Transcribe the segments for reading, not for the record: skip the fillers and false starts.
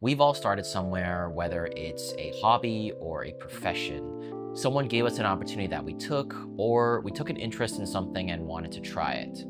We've all started somewhere, whether it's a hobby or a profession. Someone gave us an opportunity that we took, or we took an interest in something and wanted to try it.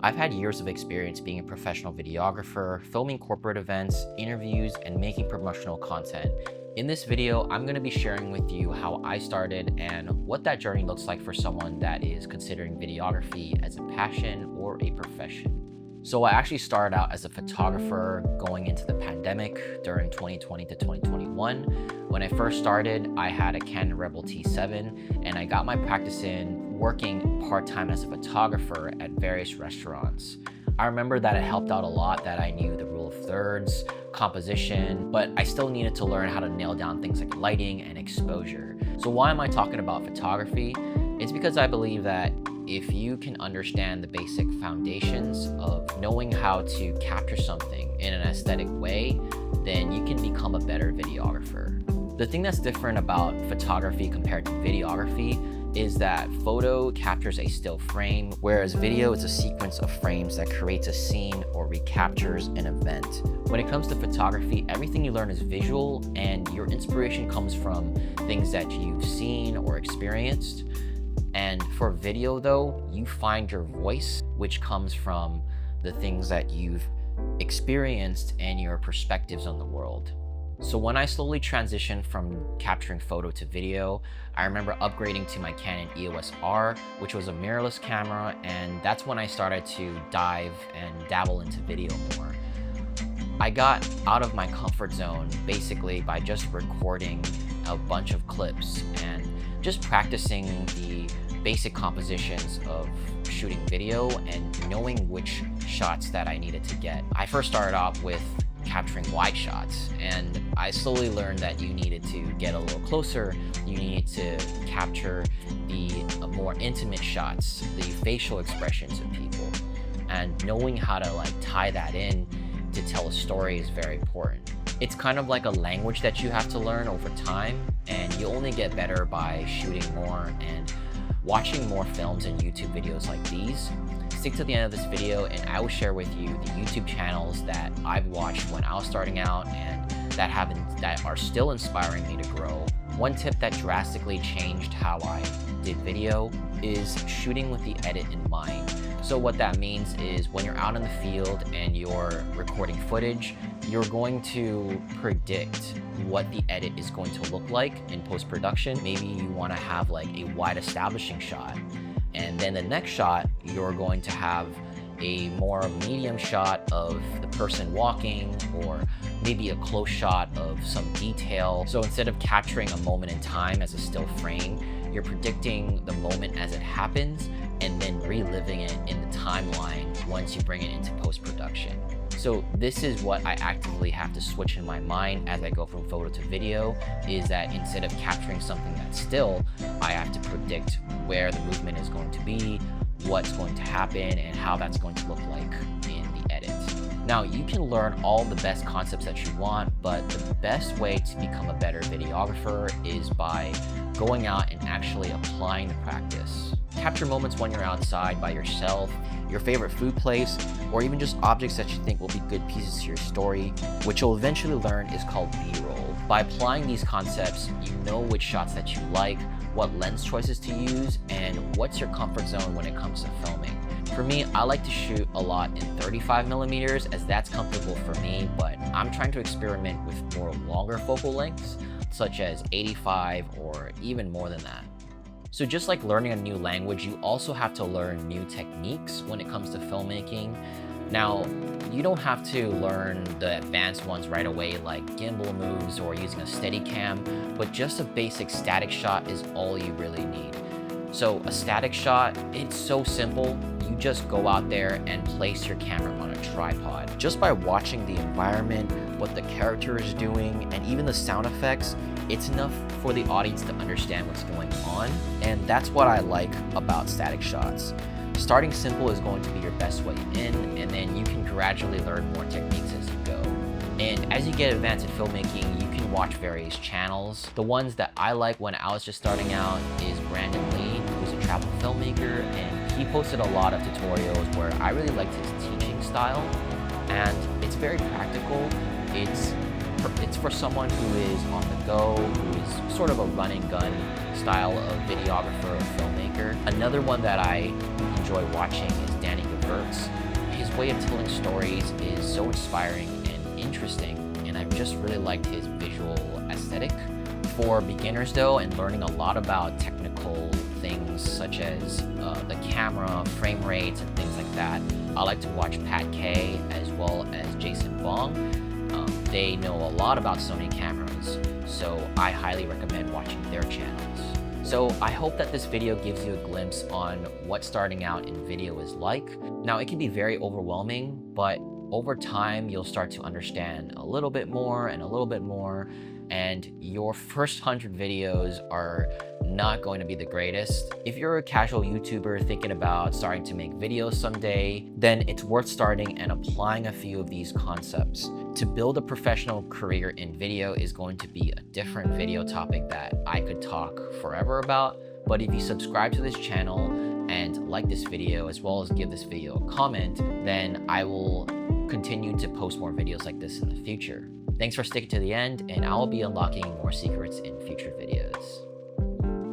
I've had years of experience being a professional videographer, filming corporate events, interviews, and making promotional content. In this video, I'm going to be sharing with you how I started and what that journey looks like for someone that is considering videography as a passion or a profession. So I actually started out as a photographer going into the pandemic during 2020 to 2021. When I first started, I had a Canon Rebel T7 and I got my practice in working part-time as a photographer at various restaurants. I remember that it helped out a lot that I knew the rule of thirds, composition, but I still needed to learn how to nail down things like lighting and exposure. So why am I talking about photography? It's because I believe that if you can understand the basic foundations of knowing how to capture something in an aesthetic way, then you can become a better videographer. The thing that's different about photography compared to videography is that photo captures a still frame, whereas video is a sequence of frames that creates a scene or recaptures an event. When it comes to photography, everything you learn is visual and your inspiration comes from things that you've seen or experienced. And for video though, you find your voice, which comes from the things that you've experienced and your perspectives on the world. So when I slowly transitioned from capturing photo to video, I remember upgrading to my Canon EOS R, which was a mirrorless camera, and that's when I started to dive and dabble into video more. I got out of my comfort zone basically by just recording a bunch of clips and just practicing the basic compositions of shooting video and knowing which shots that I needed to get. I first started off with capturing wide shots, and I slowly learned that you needed to get a little closer, you needed to capture the more intimate shots, the facial expressions of people, and knowing how to tie that in to tell a story is very important. It's kind of like a language that you have to learn over time, and you only get better by shooting more and watching more films and YouTube videos like these. Stick to the end of this video and I will share with you the YouTube channels that I've watched when I was starting out and that are still inspiring me to grow. One tip that drastically changed how I did video is shooting with the edit in mind. So what that means is when you're out in the field and you're recording footage, you're going to predict what the edit is going to look like in post-production. Maybe you want to have a wide establishing shot, and then the next shot you're going to have a more medium shot of the person walking, or maybe a close shot of some detail. So instead of capturing a moment in time as a still frame, you're predicting the moment as it happens and then reliving it in the timeline once you bring it into post-production. So this is what I actively have to switch in my mind as I go from photo to video, is that instead of capturing something that's still, I have to predict where the movement is going to be, what's going to happen, and how that's going to look like in the edit. Now, you can learn all the best concepts that you want, but the best way to become a better videographer is by going out and actually applying the practice. Capture moments when you're outside by yourself, your favorite food place, or even just objects that you think will be good pieces to your story, which you'll eventually learn is called B-roll. By applying these concepts, you know which shots that you like, what lens choices to use, and what's your comfort zone when it comes to filming. For me, I like to shoot a lot in 35mm as that's comfortable for me, but I'm trying to experiment with more longer focal lengths, such as 85 or even more than that. So just like learning a new language, you also have to learn new techniques when it comes to filmmaking. Now, you don't have to learn the advanced ones right away, like gimbal moves or using a Steadicam, but just a basic static shot is all you really need. So a static shot, it's so simple. You just go out there and place your camera on a tripod. Just by watching the environment, what the character is doing, and even the sound effects, it's enough for the audience to understand what's going on. And that's what I like about static shots. Starting simple is going to be your best way in, and then you can gradually learn more techniques as you go. And as you get advanced in filmmaking, you can watch various channels. The ones that I like when I was just starting out is Brandon Lee, who's a travel filmmaker, and he posted a lot of tutorials where I really liked his teaching style, and it's very practical. It's for someone who is on the go, who is sort of a run and gun style of videographer or filmmaker. Another one that I enjoy watching is Danny Gevirtz. His way of telling stories is so inspiring and interesting, and I've just really liked his visual aesthetic. For beginners though, and learning a lot about technical things such as the camera, frame rates, and things like that, I like to watch Pat Kay as well as Jason Bong. They know a lot about Sony cameras, so I highly recommend watching their channels. So I hope that this video gives you a glimpse on what starting out in video is like. Now, it can be very overwhelming, but over time, you'll start to understand a little bit more and a little bit more, and your first 100 videos are not going to be the greatest. If you're a casual YouTuber thinking about starting to make videos someday, then it's worth starting and applying a few of these concepts. To build a professional career in video is going to be a different video topic that I could talk forever about, but if you subscribe to this channel and like this video as well as give this video a comment, then I will continue to post more videos like this in the future. Thanks for sticking to the end, and I will be unlocking more secrets in future videos.